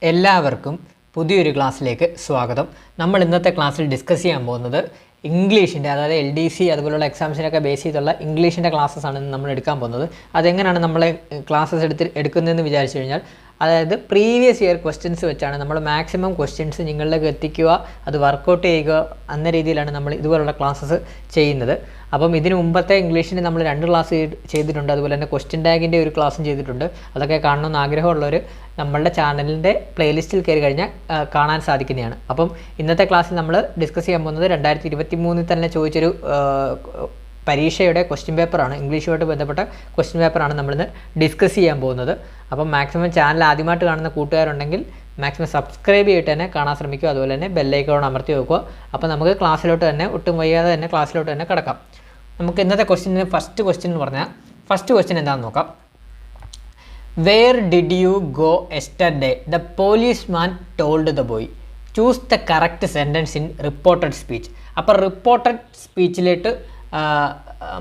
എല്ലാവർക്കും പുതിയൊരു ക്ലാസ്സിലേക്ക് സ്വാഗതം. നമ്മൾ ഇന്നത്തെ ക്ലാസ്സിൽ ഡിസ്കസ് ചെയ്യാൻ പോകുന്നത് ഇംഗ്ലീഷിൻ്റെ, അതായത് LDC അതുപോലുള്ള എക്സാംസിനൊക്കെ ബേസ് ചെയ്തുള്ള ഇംഗ്ലീഷിൻ്റെ ക്ലാസ്സസ് ആണ് നമ്മൾ എടുക്കാൻ പോകുന്നത്. അതെങ്ങനെയാണ് നമ്മളെ ക്ലാസ്സസ് എടുക്കുന്നതെന്ന് വിചാരിച്ചു കഴിഞ്ഞാൽ, അതായത് പ്രീവിയസ് ഇയർ ക്വസ്റ്റ്യൻസ് വെച്ചാണ് നമ്മൾ മാക്സിമം ക്വസ്റ്റ്യൻസ് നിങ്ങളിലേക്ക് എത്തിക്കുക, അത് വർക്കൗട്ട് ചെയ്യുക എന്ന രീതിയിലാണ് നമ്മൾ ഇതുപോലുള്ള ക്ലാസ്സസ് ചെയ്യുന്നത്. അപ്പം ഇതിന് മുമ്പത്തെ ഇംഗ്ലീഷിന് നമ്മൾ 2 ക്ലാസ് ചെയ്തിട്ടുണ്ട്, അതുപോലെ തന്നെ ക്വസ്റ്റ്യൻ ടാഗിൻ്റെ ഒരു ക്ലാസ്സും ചെയ്തിട്ടുണ്ട്. അതൊക്കെ കാണണമെന്ന് ആഗ്രഹമുള്ളവർ നമ്മളുടെ ചാനലിൻ്റെ പ്ലേലിസ്റ്റിൽ കയറി കഴിഞ്ഞാൽ കാണാൻ സാധിക്കുന്നതാണ്. അപ്പം ഇന്നത്തെ ക്ലാസ്സിൽ നമ്മൾ ഡിസ്കസ് ചെയ്യാൻ പോകുന്നത് 2023 തന്നെ ചോദിച്ചൊരു പരീക്ഷയുടെ ക്വസ്റ്റ്യൻ പേപ്പറാണ്, ഇംഗ്ലീഷുമായിട്ട് ബന്ധപ്പെട്ട ക്വസ്റ്റ്യൻ പേപ്പറാണ് നമ്മളിന്ന് ഡിസ്കസ് ചെയ്യാൻ പോകുന്നത്. അപ്പം മാക്സിമം ചാനൽ ആദ്യമായിട്ട് കാണുന്ന കൂട്ടുകാരുണ്ടെങ്കിൽ മാക്സിമം സബ്സ്ക്രൈബ് ചെയ്തിട്ട് തന്നെ കാണാൻ ശ്രമിക്കുക, അതുപോലെ തന്നെ ബെല്ലൈക്കൺ അമർത്തി വെക്കുക. അപ്പോൾ നമുക്ക് ക്ലാസ്സിലോട്ട് തന്നെ ഒട്ടും വയ്യാതെ തന്നെ ക്ലാസ്സിലോട്ട് തന്നെ കിടക്കാം. നമുക്ക് ഇന്നത്തെ ക്വസ്റ്റ്യന് ഫസ്റ്റ് ക്വസ്റ്റ്യൻ എന്ന് പറഞ്ഞാൽ, ഫസ്റ്റ് ക്വസ്റ്റ്യൻ എന്താണെന്ന് നോക്കാം. Where did you go yesterday the policeman told the boy. Choose the correct sentence in reported speech. അപ്പോൾ റിപ്പോർട്ടഡ് സ്പീച്ചിലേക്ക്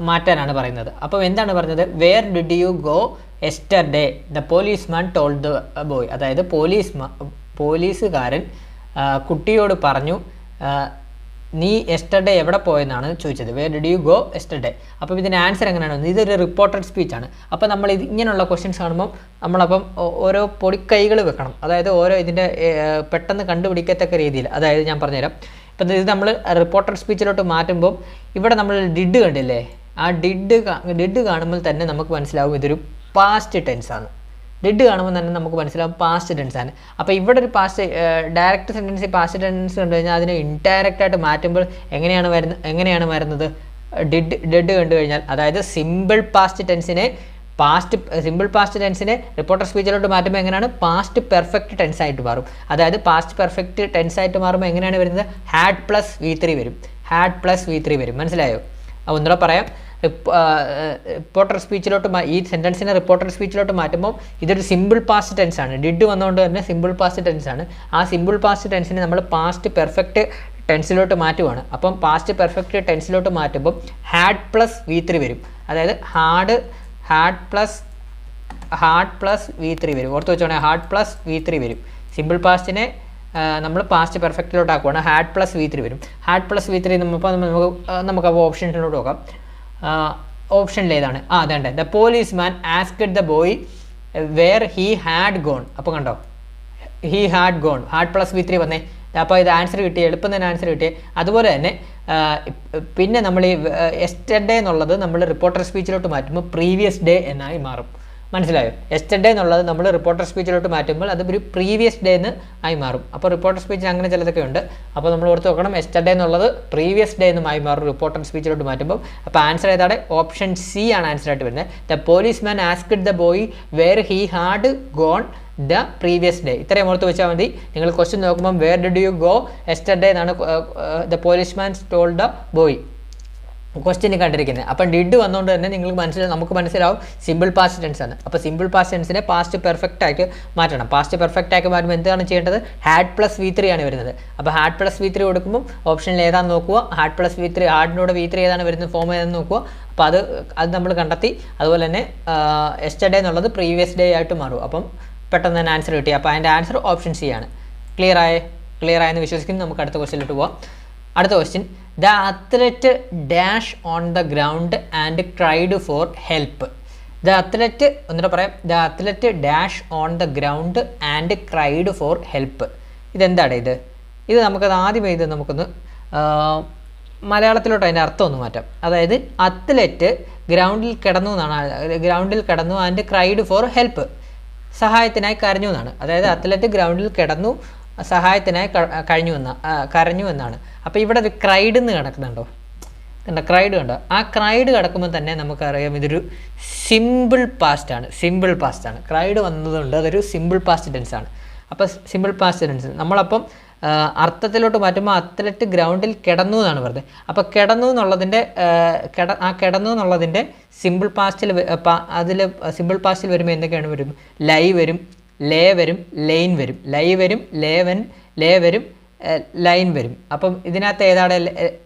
മാറ്റാനാണ് പറയുന്നത്. അപ്പോൾ എന്താണ് പറഞ്ഞത്? Where did you go yesterday the policeman told the boy. അതായത് പോലീസുകാരൻ കുട്ടിയോട് പറഞ്ഞു, നീ എസ്റ്റർഡേ എവിടെ പോയെന്നാണ് ചോദിച്ചത്. Where did you go yesterday. അപ്പോൾ ഇതിൻ്റെ ആൻസർ എങ്ങനെയാണ്? ഇതൊരു റിപ്പോർട്ടഡ് സ്പീച്ചാണ്. അപ്പോൾ നമ്മൾ ഇങ്ങനെയുള്ള ക്വസ്റ്റ്യൻസ് കാണുമ്പം നമ്മളപ്പം ഓരോ പൊടിക്കൈകൾ വെക്കണം, അതായത് ഓരോ ഇതിൻ്റെ പെട്ടെന്ന് കണ്ടുപിടിക്കത്തക്ക രീതിയിൽ. അതായത് ഞാൻ പറഞ്ഞുതരാം. ഇപ്പം ഇത് നമ്മൾ റിപ്പോർട്ടഡ് സ്പീച്ചിലോട്ട് മാറ്റുമ്പോൾ ഇവിടെ നമ്മൾ ഡിഡ് കണ്ടില്ലേ, ആ ഡിഡ് കാണുമ്പോൾ തന്നെ നമുക്ക് മനസ്സിലാവും ഇതൊരു പാസ്റ്റ് ടെൻസ് ആണ്. ഡിഡ് കാണുമ്പോൾ തന്നെ നമുക്ക് മനസ്സിലാവും പാസ്റ്റ് ടെൻസ് ആണ്. അപ്പോൾ ഇവിടെ ഒരു ഡയറക്റ്റ് സെൻറ്റൻസ് പാസ്റ്റ് ടെൻസ് കണ്ടു കഴിഞ്ഞാൽ അതിനെ ഇൻഡയറക്റ്റ് ആയിട്ട് മാറ്റുമ്പോൾ എങ്ങനെയാണ് വരുന്നത്? ഡിഡ് കണ്ടു കഴിഞ്ഞാൽ, അതായത് സിമ്പിൾ പാസ്റ്റ് ടെൻസിനെ റിപ്പോർട്ടർ സ്പീച്ചിലോട്ട് മാറ്റുമ്പോൾ എങ്ങനെയാണ്? പാസ്റ്റ് പെർഫെക്റ്റ് ടെൻസ് ആയിട്ട് മാറും. അതായത് പാസ്റ്റ് പെർഫെക്റ്റ് ടെൻസ് ആയിട്ട് മാറുമ്പോൾ എങ്ങനെയാണ് വരുന്നത്? ഹാഡ് പ്ലസ് V3 വരും. മനസ്സിലായോ? ഒന്നുകൂടെ പറയാം. റിപ്പോർട്ടർ സ്പീച്ചിലോട്ട് ഈ സെൻറ്റൻസിനെ റിപ്പോർട്ടർ സ്പീച്ചിലോട്ട് മാറ്റുമ്പോൾ ഇതൊരു സിമ്പിൾ പാസ്റ്റ് ടെൻസ് ആണ്. ഡിഡ് വന്നുകൊണ്ട് തന്നെ സിമ്പിൾ പാസ്റ്റ് ടെൻസ് ആണ്. ആ സിമ്പിൾ പാസ്റ്റ് ടെൻസിനെ നമ്മൾ പാസ്റ്റ് പെർഫെക്റ്റ് ടെൻസിലോട്ട് മാറ്റുവാണ്. അപ്പം പാസ്റ്റ് പെർഫെക്റ്റ് ടെൻസിലോട്ട് മാറ്റുമ്പോൾ ഹാഡ് പ്ലസ് V3 വരും. അതായത് ഹാഡ് പ്ലസ് V3 വരും. ഓർത്ത് വെച്ചോണേ, ഹാഡ് പ്ലസ് V3 വരും. സിമ്പിൾ പാസ്റ്റിനെ നമ്മൾ പാസ്റ്റ് പെർഫെക്റ്റിലോട്ട് ആക്കുവാണ്. ഹാഡ് പ്ലസ് V3 വരും. ഹാഡ് പ്ലസ് V3 നമുക്ക് അപ്പോൾ ഓപ്ഷൻസിലോട്ട് നോക്കാം. ഓപ്ഷനിൽ ഏതാണ്? അതേണ്ട, the policeman asked the boy where he had gone. അപ്പോൾ കണ്ടോ, he had gone, had plus V3 വന്നേ. അപ്പോൾ ഇത് ആൻസർ കിട്ടി, എളുപ്പം തന്നെ ആൻസർ കിട്ടി. അതുപോലെ തന്നെ പിന്നെ നമ്മൾ ഈ എസ്റ്റർഡേ എന്നുള്ളത് നമ്മൾ റിപ്പോർട്ടർ സ്പീച്ചിലോട്ട് മാറ്റുമ്പോൾ പ്രീവിയസ് ഡേ എന്നായി മാറും. മനസ്സിലായോ? എസ്റ്റർഡേ എന്നുള്ളത് നമ്മൾ റിപ്പോർട്ടർ സ്പീച്ചിലോട്ട് മാറ്റുമ്പോൾ അത് ഒരു പ്രീവിയസ് ഡേ എന്ന് ആയി മാറും. അപ്പോൾ റിപ്പോർട്ടർ സ്പീച്ചിൽ അങ്ങനെ ചിലതൊക്കെ ഉണ്ട്. അപ്പോൾ നമ്മൾ ഓർത്ത് നോക്കണം, എസ്റ്റർഡേ എന്നുള്ളത് പ്രീവിയസ് ഡേ എന്നുമായി മാറും റിപ്പോർട്ടർ സ്പീച്ചിലോട്ട് മാറ്റുമ്പോൾ. അപ്പോൾ ആൻസർ ഏതാണ്? ഓപ്ഷൻ സി ആണ് ആൻസർ ആയിട്ട് വരുന്നത്. The policeman asked the boy where he had gone the previous day. ഇത്രയും ഓർത്ത് വെച്ചാൽ മതി. നിങ്ങൾ ക്വസ്റ്റ്യൻ നോക്കുമ്പോൾ where did you go yesterday എന്നാണ് the policeman told the boy question കണ്ടിരിക്കുന്നത്. അപ്പം ഡിഡ് വന്നുകൊണ്ട് തന്നെ നമുക്ക് മനസ്സിലാവും സിമ്പിൾ പാസ്റ്റ് ടെൻസ് ആണ്. അപ്പോൾ സിമ്പിൾ പാസ്റ്റ് ടെൻസിനെ പാസ്റ്റ് പെർഫെക്റ്റ് ആയിട്ട് മാറ്റണം. പാസ്റ്റ് പെർഫെക്റ്റ് ആക്കി മാറ്റുമ്പോൾ എന്താണ് ചെയ്യേണ്ടത്? ഹാഡ് പ്ലസ് V3 ആണ് വരുന്നത്. അപ്പോൾ ഹാഡ് പ്ലസ് V3 കൊടുക്കുമ്പോൾ ഓപ്ഷനിൽ ഏതാണെന്ന് നോക്കുക. ഹാഡ് പ്ലസ് V3, ഹാഡിനോട് V3 ഏതാണ് വരുന്നത്, ഫോം ഏതാണെന്ന് നോക്കുക. അപ്പോൾ അത് നമ്മൾ കണ്ടെത്തി. അതുപോലെ തന്നെ എസ്റ്റർഡേ എന്നുള്ളത് പ്രീവിയസ് ഡേ ആയിട്ട് മാറും. അപ്പം പെട്ടെന്ന് തന്നെ ആൻസർ കിട്ടി. അപ്പോൾ അതിൻ്റെ ആൻസർ ഓപ്ഷൻ സി ആണ്. ക്ലിയർ ആയെന്ന് വിശ്വസിക്കുന്നു. നമുക്ക് അടുത്ത ക്വസ്റ്റ്യനിലോട്ട് പോവാം. അടുത്ത question, the athlete dash on the ground and cried for help. The athlete, ഒന്നുകൂടെ പറയാം, the athlete dash on the ground and cried for help. ഇതെന്താണ് ഇത് നമുക്കത് ആദ്യം നമുക്കൊന്ന് മലയാളത്തിലോട്ട് അതിൻ്റെ അർത്ഥം ഒന്ന് മാറ്റാം. അതായത് അത്ലറ്റ് ഗ്രൗണ്ടിൽ കിടന്നു ആൻഡ് ക്രൈഡ് ഫോർ ഹെൽപ്പ്, സഹായത്തിനായി കരഞ്ഞു എന്നാണ്. അതായത് അത്ലറ്റ് ഗ്രൗണ്ടിൽ കിടന്നു, സഹായത്തിനായി കരഞ്ഞു എന്നാണ്. അപ്പോൾ ഇവിടെ ഒരു ക്രൈഡ് എന്ന് കിടക്കുന്നുണ്ടോ? ക്രൈഡ് കണ്ടോ? ആ ക്രൈഡ് കിടക്കുമ്പോൾ തന്നെ നമുക്കറിയാം ഇതൊരു സിമ്പിൾ പാസ്റ്റ് ആണ്. ക്രൈഡ് വന്നതുകൊണ്ട് അതൊരു സിമ്പിൾ പാസ്റ്റ് ടെൻസ് ആണ്. അപ്പോൾ സിമ്പിൾ പാസ്റ്റ് ടെൻസ് നമ്മളപ്പം അർത്ഥത്തിലോട്ട് മാറ്റുമ്പോൾ അത്ലറ്റ് ഗ്രൗണ്ടിൽ കിടന്നു എന്നാണ് പറഞ്ഞത്. അപ്പോൾ കിടന്നു എന്നുള്ളതിൻ്റെ സിമ്പിൾ പാസ്റ്റിൽ സിമ്പിൾ പാസ്റ്റിൽ വരുമ്പോൾ എന്തൊക്കെയാണ് വരും? ലൈ വരും, ലേ വരും, ലെയിൻ വരും. ലൈ വരും, ലേ വരും, ലൈൻ വരും. അപ്പം ഇതിനകത്ത് ഏതാണ്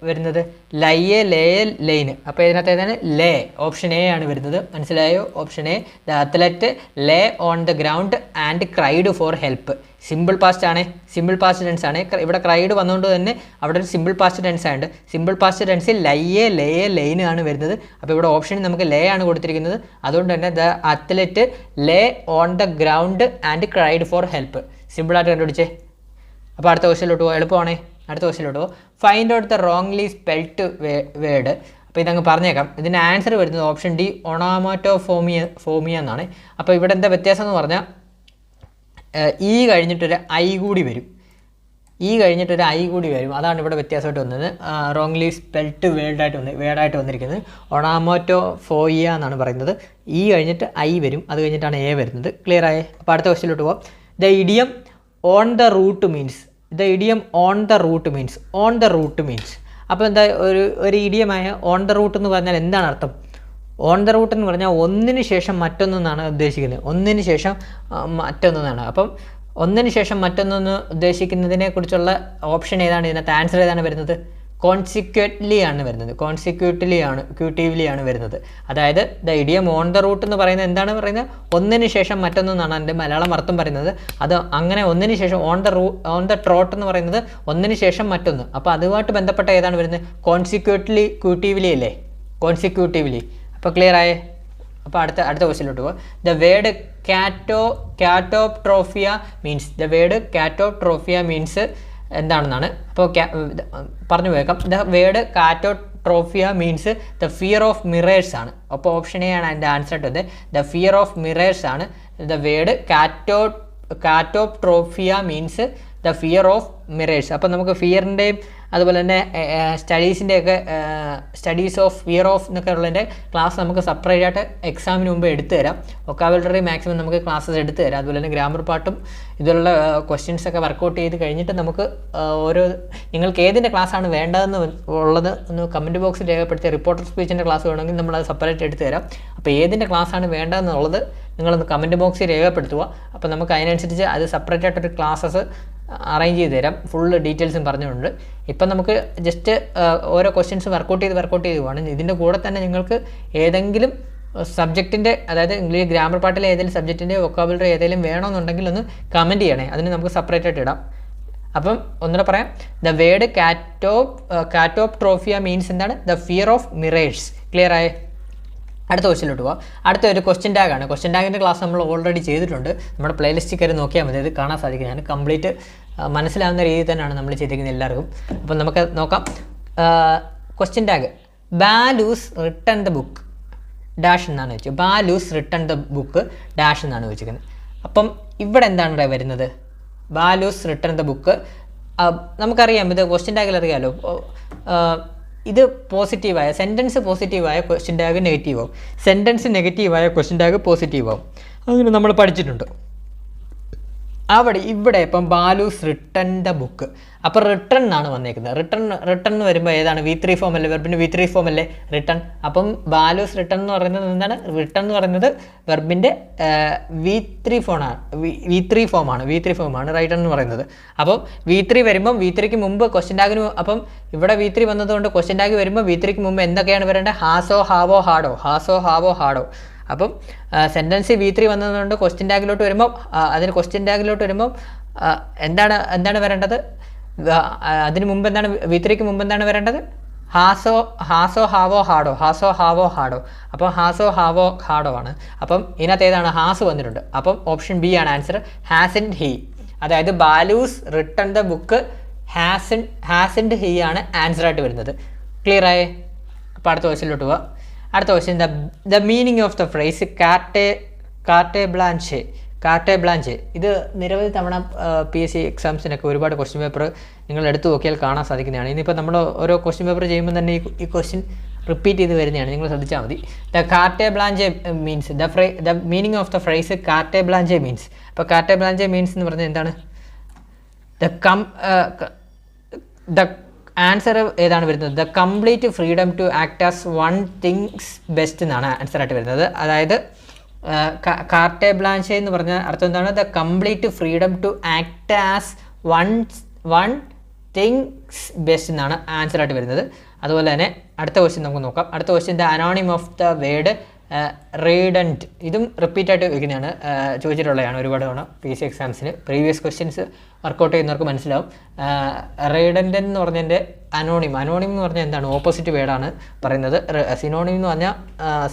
വരുന്നത്? ലൈയെ ലേയെ ലൈന്. അപ്പോൾ ഇതിനകത്ത് ഏതാണ്? ലേ. ഓപ്ഷൻ എ ആണ് വരുന്നത്. മനസ്സിലായോ? Option A. The athlete lay on the ground and cried for help. Simple past ആണ്, സിമ്പിൾ പാസ്റ്റ് ടെൻസ് ആണ്. ഇവിടെ ക്രൈഡ് വന്നുകൊണ്ട് തന്നെ അവിടെ ഒരു സിമ്പിൾ പാസ്റ്റ് ടെൻസ് ആയതുകൊണ്ട് സിമ്പിൾ പാസ്റ്റ് ടെൻസിൽ ലൈയെ ലേയെ ലൈന് ആണ് വരുന്നത്. അപ്പോൾ ഇവിടെ ഓപ്ഷൻ നമുക്ക് ലേ ആണ് കൊടുത്തിരിക്കുന്നത്. അതുകൊണ്ട് തന്നെ the athlete lay on the ground and cried for help. സിമ്പിളായിട്ട് കണ്ടുപിടിച്ചേ. അപ്പോൾ അടുത്ത ക്വസ്റ്റ്യനിലോട്ട് പോകും. എളുപ്പമാണേ. അടുത്ത ക്വസ്റ്റ്യനിലോട്ട് പോകും. Find out the wrongly spelt word. അപ്പോൾ ഇതങ്ങ് പറഞ്ഞേക്കാം. ഇതിൻ്റെ ആൻസർ വരുന്നത് ഓപ്ഷൻ ഡി ഓണാമാറ്റോഫോമിയ എന്നാണ്. അപ്പോൾ ഇവിടെ എന്താ വ്യത്യാസം എന്ന് പറഞ്ഞാൽ ഈ കഴിഞ്ഞിട്ടൊരു ഐ കൂടി വരും. അതാണ് ഇവിടെ വ്യത്യാസമായിട്ട് വന്നത്. റോങ്ലി സ്പെൽറ്റ് വേർഡായിട്ട് വന്നിരിക്കുന്നത് ഒണാമോറ്റോഫോയിയ എന്നാണ് പറയുന്നത്. ഈ കഴിഞ്ഞിട്ട് ഐ വരും, അത് കഴിഞ്ഞിട്ടാണ് എ വരുന്നത്. ക്ലിയർ ആയേ? അപ്പോൾ അടുത്ത ക്വസ്റ്റ്യനിലോട്ട് പോകാം. The idiom on the route means. അപ്പോൾ എന്താ ഒരു ഇഡിയമായ ഓൺ ദ റൂട്ട് എന്ന് പറഞ്ഞാൽ എന്താണ് അർത്ഥം? ഓൺ ദ റൂട്ട് എന്ന് പറഞ്ഞാൽ ഒന്നിന് ശേഷം മറ്റൊന്നെന്നാണ് ഉദ്ദേശിക്കുന്നത്. ഒന്നിന് ശേഷം മറ്റൊന്നെന്നാണ്. അപ്പം ഒന്നിന് ശേഷം മറ്റൊന്നൊന്ന് ഉദ്ദേശിക്കുന്നതിനെ കുറിച്ചുള്ള ഓപ്ഷൻ ഏതാണ്? ഇതിനകത്ത് ആൻസർ ഏതാണ് വരുന്നത്? കോൺസിക്യൂട്ടീവ്ലി ആണ് വരുന്നത്. അതായത് the idiom on the route എന്ന് പറയുന്നത് എന്താണ് പറയുന്നത്? ഒന്നിന് ശേഷം മറ്റൊന്നെന്നാണ് എൻ്റെ മലയാളം അർത്ഥം പറയുന്നത്. അത് അങ്ങനെ ഒന്നിന് ശേഷം ഓൺ ദ ട്രോട്ട് എന്ന് പറയുന്നത് ഒന്നിന് ശേഷം മറ്റൊന്ന്. അപ്പോൾ അതുമായിട്ട് ബന്ധപ്പെട്ട ഏതാണ് വരുന്നത്? കോൺസിക്യൂട്ടീവ്ലി അല്ലേ? കോൺസിക്യൂട്ടീവ്ലി. അപ്പോൾ ക്ലിയർ ആയേ? അപ്പോൾ അടുത്ത ക്വസ്റ്റ്യനിലോട്ട് പോകുക. ദ വേർഡ് കാറ്റോപ്ട്രോഫിയ മീൻസ് എന്താണെന്നാണ്. അപ്പോൾ പറഞ്ഞു പോയേക്കാം. The word catoptrophobia means the fear of mirrors ആണ്. അപ്പോൾ ഓപ്ഷൻ എ ആണ് അതിൻ്റെ ആൻസർ ആയിട്ട്. ദ ഫിയർ ഓഫ് മിറേഴ്സ് ആണ് the word catoptrophobia means the fear of mirrors. അപ്പോൾ നമുക്ക് ഫിയറിൻ്റെയും അതുപോലെ തന്നെ സ്റ്റഡീസിൻ്റെയൊക്കെ സ്റ്റഡീസ് ഓഫ് ഫിയർ ഓഫ് എന്നൊക്കെ ഉള്ളതിൻ്റെ ക്ലാസ് നമുക്ക് സെപ്പറേറ്റ് ആയിട്ട് എക്സാമിന് മുമ്പ് എടുത്തു തരാം. വൊക്കാബുലറി മാക്സിമം നമുക്ക് ക്ലാസ്സസ് എടുത്തു തരാം. അതുപോലെ തന്നെ ഗ്രാമർ പാട്ടും ഇതുള്ള ക്വസ്റ്റ്യൻസൊക്കെ വർക്കൗട്ട് ചെയ്ത് കഴിഞ്ഞിട്ട് നമുക്ക് നിങ്ങൾക്ക് ഏതിൻ്റെ ക്ലാസ്സാണ് വേണ്ടതെന്ന് ഉള്ളത് ഒന്ന് കമൻറ്റ് ബോക്സിൽ രേഖപ്പെടുത്തി. റിപ്പോർട്ടർ സ്പീച്ചിൻ്റെ ക്ലാസ് വേണമെങ്കിൽ നമ്മളത് സെപ്പറേറ്റ് എടുത്തു തരാം. അപ്പോൾ ഏതിൻ്റെ ക്ലാസ്സാണ് വേണ്ടതെന്നുള്ളത് നിങ്ങളൊന്ന് കമൻറ്റ് ബോക്സിൽ രേഖപ്പെടുത്തുക. അപ്പോൾ നമുക്ക് അതിനനുസരിച്ച് അത് സെപ്പറേറ്റ് ആയിട്ടൊരു ക്ലാസ്സസ് അറേഞ്ച് ചെയ്ത് തരാം, ഫുൾ ഡീറ്റെയിൽസും പറഞ്ഞുകൊണ്ട്. ഇപ്പം നമുക്ക് ജസ്റ്റ് ഓരോ ക്വസ്റ്റ്യൻസ് വർക്കൗട്ട് ചെയ്ത് പോവാണ്. ഇതിൻ്റെ കൂടെ തന്നെ നിങ്ങൾക്ക് ഏതെങ്കിലും സബ്ജക്റ്റിൻ്റെ, അതായത് ഇംഗ്ലീഷ് ഗ്രാമർ പാർട്ടിലെ ഏതെങ്കിലും സബ്ജക്റ്റിൻ്റെ വൊക്കാബുലറി ഏതെങ്കിലും വേണമെന്നുണ്ടെങ്കിൽ ഒന്ന് കമൻറ്റ് ചെയ്യണേ. അതിന് നമുക്ക് സെപ്പറേറ്റ് ആയിട്ട് ഇടാം. അപ്പം ഒന്നുകൂടെ പറയാം. ദ വേർഡ് കാറ്റോപ്ട്രോഫിയ മീൻസ് എന്താണ്? The fear of mirrors. Clear ആയേ? അടുത്ത ക്വസ്റ്റ്യനിലോട്ട് പോകാം. അടുത്ത ഒരു ക്വസ്റ്റ്യൻ ടാഗാണ്. ക്വസ്റ്റ്യൻ ടാഗിൻ്റെ ക്ലാസ് നമ്മൾ ഓൾറെഡി ചെയ്തിട്ടുണ്ട്. നമ്മുടെ പ്ലേലിസ്റ്റിൽ കയറി നോക്കിയാൽ മതി, അത് കാണാൻ സാധിക്കും. ഞാൻ കംപ്ലീറ്റ് മനസ്സിലാവുന്ന രീതിയിൽ തന്നെയാണ് നമ്മൾ ചെയ്തിരിക്കുന്നത് എല്ലാവർക്കും. അപ്പം നമുക്ക് നോക്കാം. Question tag Balu's written the book dash എന്നാണ് വെച്ചത്. Balu's written the book dash എന്നാണ് വെച്ചിരിക്കുന്നത്. അപ്പം ഇവിടെ എന്താണ് വരുന്നത്? Balu's written the book. നമുക്കറിയാം, ഇത് ക്വസ്റ്റ്യൻ ടാഗിൽ അറിയാമല്ലോ. ഇത് പോസിറ്റീവായ സെൻറ്റൻസ് പോസിറ്റീവായ ക്വസ്റ്റ്യൻ ടാഗ് നെഗറ്റീവ് ആവും, സെൻറ്റൻസ് നെഗറ്റീവായ ക്വസ്റ്റ്യൻ ടാഗ് പോസിറ്റീവ് ആവും. അങ്ങനെ നമ്മൾ പഠിച്ചിട്ടുണ്ട്. ഇവിടെ ഇപ്പം ബാലൂസ് റിട്ടൺ ദ ബുക്ക്. അപ്പോൾ റിട്ടൺ എന്നാണ് വന്നേക്കുന്നത്. റിട്ടൺ എന്ന് വരുമ്പോൾ ഏതാണ്? V3 ഫോം അല്ലേ? വെർബിൻ്റെ V3 ഫോം അല്ലേ റിട്ടൺ. അപ്പം ബാലൂസ് റിട്ടൺ എന്ന് പറയുന്നത് എന്താണ്? റിട്ടൺ എന്ന് പറയുന്നത് വെർബിൻ്റെ V3 ഫോമാണ്. റിട്ടൺ എന്ന് പറയുന്നത്. അപ്പം V3 വരുമ്പം V3ക്ക് മുമ്പ് ക്വസ്റ്റ്യൻ ടാഗിന്, അപ്പം ഇവിടെ V3 വന്നതുകൊണ്ട് ക്വസ്റ്റ്യൻ ടാഗ് വരുമ്പോൾ V3ക്ക് മുമ്പ് എന്തൊക്കെയാണ് വരേണ്ടത്? ഹാസോ ഹാവോ ഹാഡോ. അപ്പം സെൻറ്റൻസ് V3 വന്നതുകൊണ്ട് ക്വസ്റ്റ്യൻ ടാഗിലോട്ട് വരുമ്പോൾ എന്താണ് വരേണ്ടത്? അതിന് മുമ്പ് എന്താണ്? V3ക്ക് മുമ്പ് എന്താണ് വരേണ്ടത്? ഹാസോ ഹാവോ ഹാഡോ. അപ്പം ഹാസോ ഹാവോ ഹാഡോ ആണ്. അപ്പം ഇതിനകത്ത് ഏതാണ്? ഹാസ് വന്നിട്ടുണ്ട്. അപ്പം ഓപ്ഷൻ ബി ആണ് ആൻസർ. Hasn't he. അതായത് Balu's written the book hasn't he ആണ് ആൻസർ ആയിട്ട് വരുന്നത്. ക്ലിയർ ആയേ? അപ്പോൾ അടുത്ത ക്വസ്റ്റ്യനിലോട്ട് പോവാം. അടുത്ത question, the meaning of the phrase carte blanche. ഇത് നിരവധി തവണ PSC എക്സാംസിനൊക്കെ ഒരുപാട് ക്വസ്റ്റ്യൻ പേപ്പർ നിങ്ങൾ എടുത്തു നോക്കിയാൽ കാണാൻ സാധിക്കുന്നതാണ്. ഇനിയിപ്പോൾ നമ്മൾ ഓരോ ക്വസ്റ്റ്യൻ പേപ്പർ ചെയ്യുമ്പോൾ തന്നെ ഈ ക്വസ്റ്റ്യൻ റിപ്പീറ്റ് ചെയ്ത് വരുന്നതാണ്. നിങ്ങൾ ശ്രദ്ധിച്ചാൽ മതി. The carte blanche means the meaning of the phrase carte blanche means. അപ്പോൾ കാർട്ടെ ബ്ലാഞ്ചെ മീൻസ് എന്ന് പറഞ്ഞാൽ എന്താണ്? ദ ആൻസർ ഏതാണ് വരുന്നത്? The complete freedom to act as one thinks best എന്നാണ് ആൻസർ ആയിട്ട് വരുന്നത്. അതായത് കാർട്ടെ ബ്ലാഞ്ചെ എന്ന് പറഞ്ഞാൽ അർത്ഥം എന്താണ്? The complete freedom to act as one thinks best എന്നാണ് ആൻസർ ആയിട്ട് വരുന്നത്. അതുപോലെ തന്നെ അടുത്ത ക്വസ്റ്റ്യൻ നമുക്ക് നോക്കാം. അടുത്ത question the അനോണിം of the word redundant. ഇതും റിപ്പീറ്റായിട്ട് വയ്ക്കുന്നതാണ്, ചോദിച്ചിട്ടുള്ളതാണ് ഒരുപാട് തവണ PSC എക്സാംസിന്. പ്രീവിയസ് ക്വസ്റ്റ്യൻസ് വർക്കൗട്ട് ചെയ്യുന്നവർക്ക് മനസ്സിലാവും. റീഡൻറ്റ് എന്ന് പറഞ്ഞതിൻ്റെ അനോണിം എന്ന് പറഞ്ഞാൽ എന്താണ്? ഓപ്പോസിറ്റ് വേർഡാണ് പറയുന്നത്. സിനോണിം എന്ന് പറഞ്ഞാൽ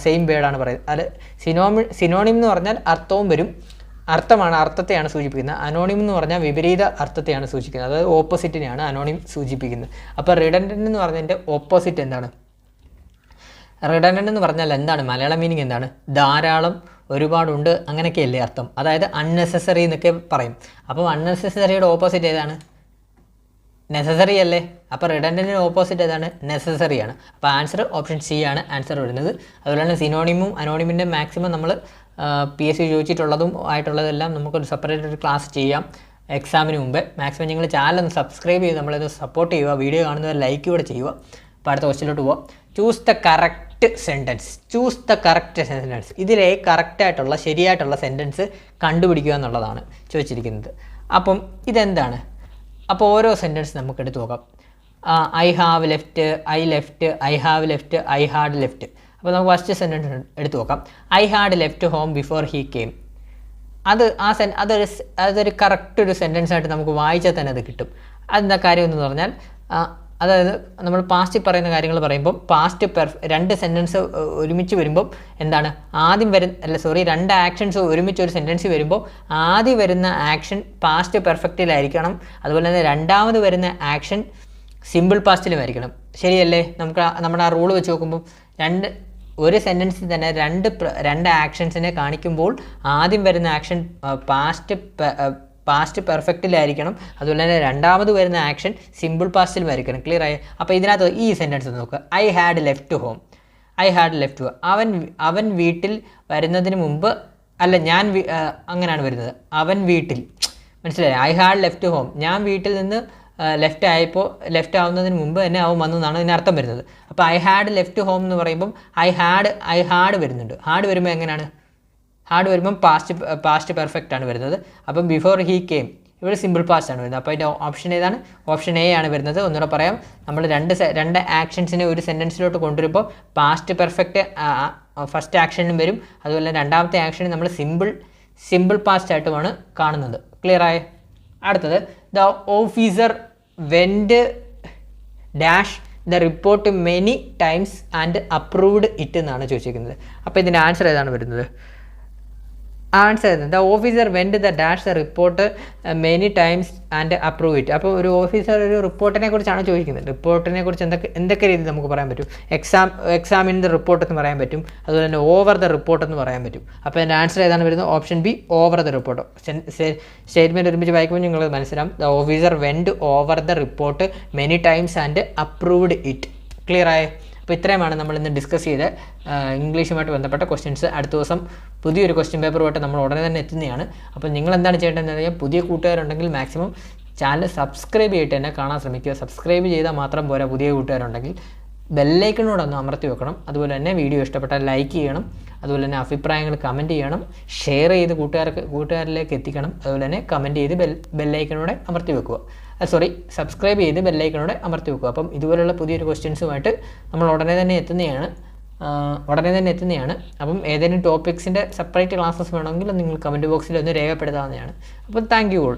സെയിം വേർഡാണ് പറയുന്നത്. അത് സിനോണിം എന്ന് പറഞ്ഞാൽ അർത്ഥവും വരും, അർത്ഥത്തെയാണ് സൂചിപ്പിക്കുന്നത്. അനോണിം എന്ന് പറഞ്ഞാൽ വിപരീത അർത്ഥത്തെയാണ് സൂചിപ്പിക്കുന്നത്, അതായത് ഓപ്പോസിറ്റിനെയാണ് അനോണിം സൂചിപ്പിക്കുന്നത്. അപ്പോൾ റിഡൻഡൻറ്റ് എന്ന് പറഞ്ഞതിൻ്റെ ഓപ്പോസിറ്റ് എന്താണ്? റിഡൻഡൻറ്റ് എന്ന് പറഞ്ഞാൽ എന്താണ്? മലയാളം മീനിങ് എന്താണ്? ധാരാളം, ഒരുപാടുണ്ട്, അങ്ങനെയൊക്കെയല്ലേ അർത്ഥം. അതായത് അൺനെസസറി എന്നൊക്കെ പറയും. അപ്പോൾ അൺനെസസറിയുടെ ഓപ്പോസിറ്റ് ഏതാണ്? നെസസറി അല്ലേ? അപ്പോൾ റിഡൻഡൻറ്റിൻ്റെ ഓപ്പോസിറ്റ് ഏതാണ്? നെസസറിയാണ്. അപ്പോൾ ആൻസർ ഓപ്ഷൻ സി ആണ് ആൻസർ വരുന്നത്. അതുപോലെ തന്നെ സിനോണിമും അനോണിമിൻ്റെ മാക്സിമം നമ്മൾ PSC ചോദിച്ചിട്ടുള്ളതും ആയിട്ടുള്ളതെല്ലാം നമുക്കൊരു സെപ്പറേറ്റ് ഒരു ക്ലാസ് ചെയ്യാം എക്സാമിന് മുമ്പ്. മാക്സിമം നിങ്ങൾ ചാനൽ ഒന്ന് സബ്സ്ക്രൈബ് ചെയ്ത് നമ്മളിത് സപ്പോർട്ട് ചെയ്യുക, വീഡിയോ കാണുന്നവർ ലൈക്ക് കൂടെ ചെയ്യുക. അപ്പോൾ അടുത്ത ക്വസ്റ്റ്യനിലോട്ട് പോവാം. Choose the correct sentence. ഇതിലെ കറക്റ്റായിട്ടുള്ള ശരിയായിട്ടുള്ള സെൻറ്റൻസ് കണ്ടുപിടിക്കുക എന്നുള്ളതാണ് ചോദിച്ചിരിക്കുന്നത്. അപ്പം ഇതെന്താണ്? അപ്പോൾ ഓരോ സെൻറ്റൻസ് നമുക്ക് എടുത്ത് നോക്കാം. I have left, I left, I have left, I had left. അപ്പോൾ നമുക്ക് ഫസ്റ്റ് സെൻറ്റൻസ് എടുത്ത് നോക്കാം. I had left home before he came. അതൊരു കറക്റ്റ് ഒരു സെൻറ്റൻസ് ആയിട്ട് നമുക്ക് വായിച്ചാൽ തന്നെ അത് കിട്ടും. അതെന്താ കാര്യം എന്ന് പറഞ്ഞാൽ, അതായത് നമ്മൾ പാസ്റ്റിൽ പറയുന്ന കാര്യങ്ങൾ പറയുമ്പോൾ രണ്ട് സെൻറ്റൻസ് ഒരുമിച്ച് വരുമ്പോൾ എന്താണ് രണ്ട് ആക്ഷൻസ് ഒരുമിച്ച് ഒരു സെൻറ്റൻസ് വരുമ്പോൾ ആദ്യം വരുന്ന ആക്ഷൻ പാസ്റ്റ് പെർഫെക്റ്റിലായിരിക്കണം. അതുപോലെ തന്നെ രണ്ടാമത് വരുന്ന ആക്ഷൻ സിമ്പിൾ പാസ്റ്റിലുമായിരിക്കണം. ശരിയല്ലേ? നമ്മുടെ ആ റൂൾ വെച്ച് നോക്കുമ്പോൾ ഒരു സെൻറ്റൻസിൽ തന്നെ രണ്ട് ആക്ഷൻസിനെ കാണിക്കുമ്പോൾ ആദ്യം വരുന്ന ആക്ഷൻ പാസ്റ്റ് പെർഫെക്റ്റിലായിരിക്കണം. അതുപോലെ തന്നെ രണ്ടാമത് വരുന്ന ആക്ഷൻ സിമ്പിൾ പാസ്റ്റിലുമായിരിക്കണം. ക്ലിയർ ആയി? അപ്പോൾ ഇതിനകത്ത് ഈ സെൻറ്റൻസ് നോക്കുക. I had left home. അവൻ വീട്ടിൽ വരുന്നതിന് മുമ്പ് അങ്ങനെയാണ് വരുന്നത്. അവൻ വീട്ടിൽ, മനസ്സിലായി? ഐ ഹാഡ് ലെഫ്റ്റ് ഹോം, ഞാൻ വീട്ടിൽ നിന്ന് ലെഫ്റ്റ് ആവുന്നതിന് മുമ്പ് തന്നെ അവൻ വന്നു എന്നാണ് ഇതിനർത്ഥം വരുന്നത്. അപ്പോൾ ഐ ഹാഡ് ലെഫ്റ്റ് ഹോം എന്ന് പറയുമ്പം ഐ ഹാഡ് വരുന്നുണ്ട്. ഹാഡ് വരുമ്പോൾ എങ്ങനെയാണ്? ഹാഡ് വരുമ്പം പാസ്റ്റ് പെർഫെക്റ്റ് ആണ് വരുന്നത്. അപ്പം ബിഫോർ ഹീ കെയിം ഇവിടെ സിമ്പിൾ പാസ്റ്റ് ആണ് വരുന്നത്. അപ്പോൾ അതിൻ്റെ ഓപ്ഷൻ ഏതാണ്? ഓപ്ഷൻ എ ആണ് വരുന്നത്. ഒന്നുകൂടെ പറയാം, നമ്മൾ രണ്ട് ആക്ഷൻസിനെ ഒരു സെൻറ്റൻസിലോട്ട് കൊണ്ടുവരുമ്പോൾ പാസ്റ്റ് പെർഫെക്റ്റ് ഫസ്റ്റ് ആക്ഷനും വരും. അതുപോലെ രണ്ടാമത്തെ ആക്ഷനും നമ്മൾ സിമ്പിൾ പാസ്റ്റ് ആയിട്ടുമാണ് കാണുന്നത്. ക്ലിയർ ആയ? അടുത്തത് the officer went dash the report many times and approved it എന്നാണ് ചോദിച്ചിരിക്കുന്നത്. അപ്പോൾ ഇതിൻ്റെ ആൻസർ ഏതാണ് വരുന്നത്? Answer the officer went the dash the report many times and approve it. അപ്പോൾ ഒരു ഓഫീസർ ഒരു റിപ്പോർട്ടിനെ കുറിച്ചാണ് ചോദിക്കുന്നത്. റിപ്പോർട്ടിനെ കുറിച്ച് എന്തൊക്കെ രീതിയിൽ നമുക്ക് പറയാൻ പറ്റും? എക്സാമിൻ ദ റിപ്പോർട്ട് എന്ന് പറയാൻ പറ്റും. അതുപോലെ തന്നെ ഓവർ ദ റിപ്പോർട്ട് എന്ന് പറയാൻ പറ്റും. അപ്പോൾ അതിൻ്റെ ആൻസർ ഏതാണ് വരുന്നത്? Option B, over the report. Statement ഒരുമിച്ച് വായിക്കുമ്പോൾ നിങ്ങൾ മനസ്സിലാവും. The officer went over the report many times and approved it. Clear ആയ? അപ്പോൾ ഇത്രയുമാണ് നമ്മൾ ഇന്ന് ഡിസ്കസ് ചെയ്ത് ഇംഗ്ലീഷുമായിട്ട് ബന്ധപ്പെട്ട ക്വസ്റ്റ്യൻസ്. അടുത്ത ദിവസം പുതിയൊരു ക്വസ്റ്റ്യൻ പേപ്പറുമായിട്ട് നമ്മൾ ഉടനെ തന്നെ എത്തുന്നതാണ്. അപ്പോൾ നിങ്ങൾ എന്താണ് ചെയ്യേണ്ടതെന്ന് അറിയാം, പുതിയ കൂട്ടുകാരുണ്ടെങ്കിൽ മാക്സിമം ചാനൽ സബ്സ്ക്രൈബ് ചെയ്തിട്ട് തന്നെ കാണാൻ ശ്രമിക്കുക. സബ്സ്ക്രൈബ് ചെയ്താൽ മാത്രം പോരാ, പുതിയ കൂട്ടുകാരുണ്ടെങ്കിൽ ബെല്ലൈക്കണോടൊന്ന് അമർത്തി വെക്കണം. അതുപോലെ തന്നെ വീഡിയോ ഇഷ്ടപ്പെട്ടാൽ ലൈക്ക് ചെയ്യണം. അതുപോലെ തന്നെ അഭിപ്രായങ്ങൾ കമൻറ്റ് ചെയ്യണം, ഷെയർ ചെയ്ത് കൂട്ടുകാരിലേക്ക് എത്തിക്കണം. അതുപോലെ തന്നെ കമൻറ്റ് ചെയ്ത് ബെല്ലൈക്കണോടെ അമർത്തി വെക്കുക. സബ്സ്ക്രൈബ് ചെയ്ത് ബെല്ലൈക്കണോടെ അമർത്തി വെക്കുക. അപ്പം ഇതുപോലുള്ള പുതിയൊരു ക്വസ്റ്റ്യൻസുമായിട്ട് നമ്മൾ ഉടനെ തന്നെ എത്തുന്നതാണ്. അപ്പം ഏതെങ്കിലും ടോപ്പിക്സിൻ്റെ സെപ്പറേറ്റ് ക്ലാസ്സസ് വേണമെങ്കിൽ നിങ്ങൾ കമൻറ്റ് ബോക്സിൽ ഒന്ന് രേഖപ്പെടുത്താവുന്നതാണ്. അപ്പോൾ താങ്ക് യു ഓൾ.